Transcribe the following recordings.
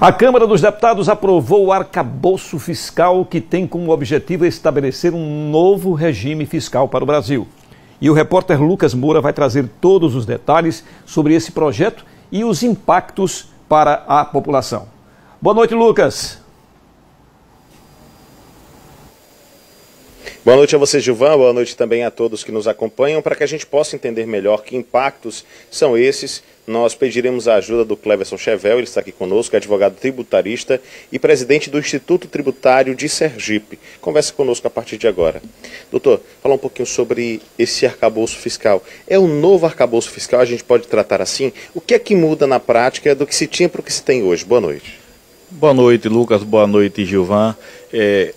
A Câmara dos Deputados aprovou o arcabouço fiscal que tem como objetivo estabelecer um novo regime fiscal para o Brasil. E o repórter Lucas Moura vai trazer todos os detalhes sobre esse projeto e os impactos para a população. Boa noite, Lucas. Boa noite a você, Gilvan. Boa noite também a todos que nos acompanham. Para que a gente possa entender melhor que impactos são esses, nós pediremos a ajuda do Cleverson Chevel, ele está aqui conosco, é advogado tributarista e presidente do Instituto Tributário de Sergipe. Conversa conosco a partir de agora. Doutor, fala um pouquinho sobre esse arcabouço fiscal. É um novo arcabouço fiscal, a gente pode tratar assim? O que é que muda na prática do que se tinha para o que se tem hoje? Boa noite. Boa noite, Lucas. Boa noite, Gilvan.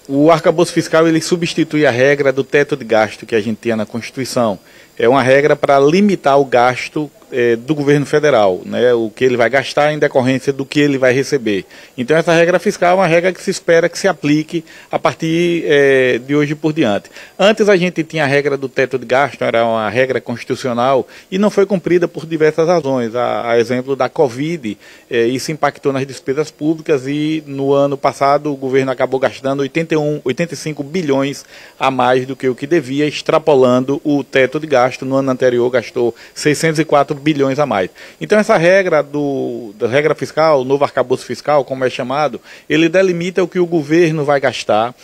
O arcabouço fiscal ele substitui a regra do teto de gasto que a gente tinha na Constituição. É uma regra para limitar o gasto do governo federal, né, o que ele vai gastar em decorrência do que ele vai receber. Então essa regra fiscal é uma regra que se espera que se aplique a partir de hoje por diante. Antes a gente tinha a regra do teto de gasto, era uma regra constitucional e não foi cumprida por diversas razões. A exemplo da Covid, isso impactou nas despesas públicas e no ano passado o governo acabou gastando 85 bilhões a mais do que o que devia, extrapolando o teto de gasto. No ano anterior gastou 604 bilhões a mais. Então essa regra da regra fiscal, o novo arcabouço fiscal, como é chamado, ele delimita o que o governo vai gastar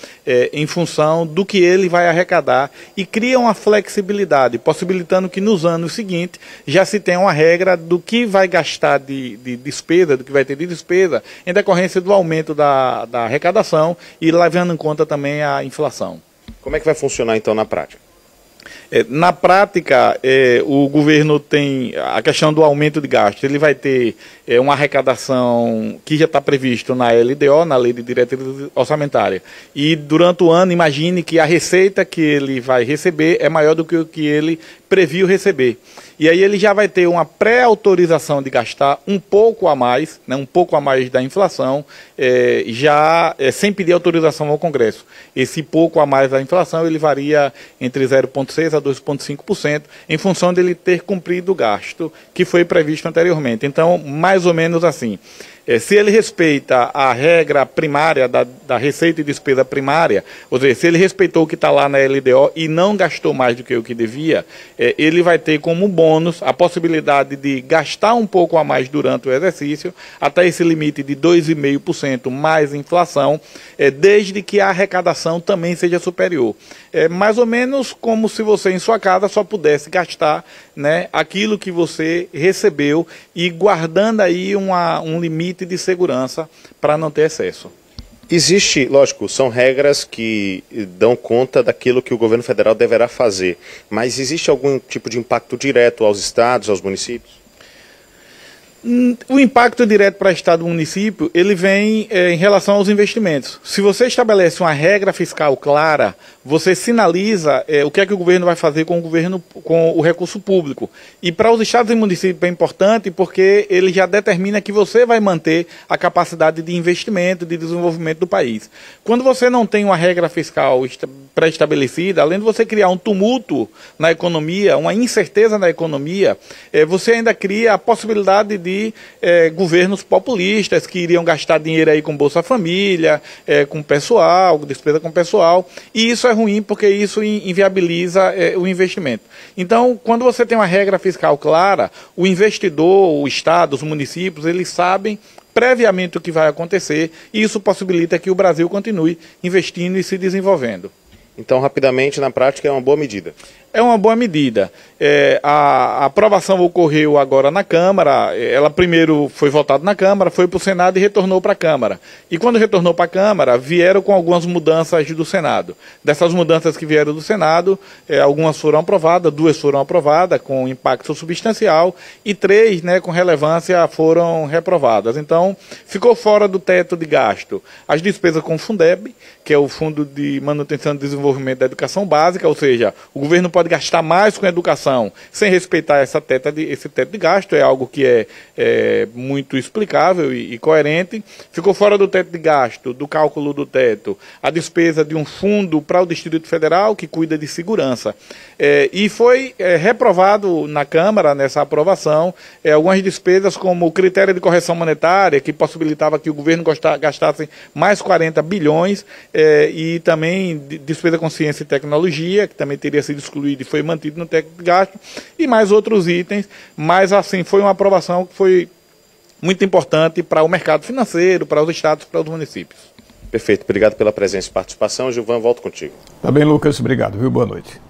em função do que ele vai arrecadar e cria uma flexibilidade, possibilitando que nos anos seguintes já se tenha uma regra do que vai gastar de despesa, do que vai ter de despesa, em decorrência do aumento da arrecadação e levando em conta também a inflação. Como é que vai funcionar então na prática? Na prática, o governo tem a questão do aumento de gasto. Ele vai ter uma arrecadação que já está previsto na LDO, na Lei de Diretriz Orçamentária. E durante o ano, imagine que a receita que ele vai receber é maior do que o que ele previu receber. E aí ele já vai ter uma pré-autorização de gastar um pouco a mais, né, um pouco a mais da inflação, sem pedir autorização ao Congresso. Esse pouco a mais da inflação, ele varia entre 0,6% a 2,5%, em função dele ter cumprido o gasto que foi previsto anteriormente. Então, mais ou menos assim. Se ele respeita a regra primária da receita e despesa primária, ou seja, se ele respeitou o que está lá na LDO e não gastou mais do que o que devia, ele vai ter como bônus a possibilidade de gastar um pouco a mais durante o exercício, até esse limite de 2,5% mais inflação, desde que a arrecadação também seja superior. É mais ou menos como se você em sua casa só pudesse gastar, né, aquilo que você recebeu e guardando aí um limite de segurança para não ter excesso. Existe, lógico, são regras que dão conta daquilo que o governo federal deverá fazer, mas existe algum tipo de impacto direto aos estados, aos municípios? O impacto direto para Estado e município, ele vem em relação aos investimentos. Se você estabelece uma regra fiscal clara, você sinaliza o que é que o governo vai fazer com o recurso público. E para os estados e municípios é importante porque ele já determina que você vai manter a capacidade de investimento, de desenvolvimento do país. Quando você não tem uma regra fiscal pré-estabelecida, além de você criar um tumulto na economia, uma incerteza na economia, você ainda cria a possibilidade de governos populistas que iriam gastar dinheiro aí com Bolsa Família, com pessoal, despesa com pessoal, e isso é ruim porque isso inviabiliza o investimento. Então, quando você tem uma regra fiscal clara, o investidor, o Estado, os municípios, eles sabem previamente o que vai acontecer e isso possibilita que o Brasil continue investindo e se desenvolvendo. Então, rapidamente, na prática, é uma boa medida. É uma boa medida. A aprovação ocorreu agora na Câmara, ela primeiro foi votada na Câmara, foi para o Senado e retornou para a Câmara. E quando retornou para a Câmara, vieram com algumas mudanças do Senado. Dessas mudanças que vieram do Senado, algumas foram aprovadas, 2 foram aprovadas com impacto substancial e 3, né, com relevância, foram reprovadas. Então, ficou fora do teto de gasto as despesas com o Fundeb, que é o Fundo de Manutenção e Desenvolvimento da Educação Básica, ou seja, o governo pode pode gastar mais com educação sem respeitar esse teto de gasto, é algo que é muito explicável e coerente. Ficou fora do teto de gasto, do cálculo do teto, a despesa de um fundo para o Distrito Federal, que cuida de segurança. E foi reprovado na Câmara, nessa aprovação, algumas despesas como o critério de correção monetária, que possibilitava que o governo gastasse mais 40 bilhões, e também despesa com ciência e tecnologia, que também teria sido excluído e foi mantido no teto de gasto, e mais outros itens, mas assim, foi uma aprovação que foi muito importante para o mercado financeiro, para os estados, para os municípios. Perfeito, obrigado pela presença e participação. Gilvan, volto contigo. Tá bem, Lucas, obrigado, viu? Boa noite.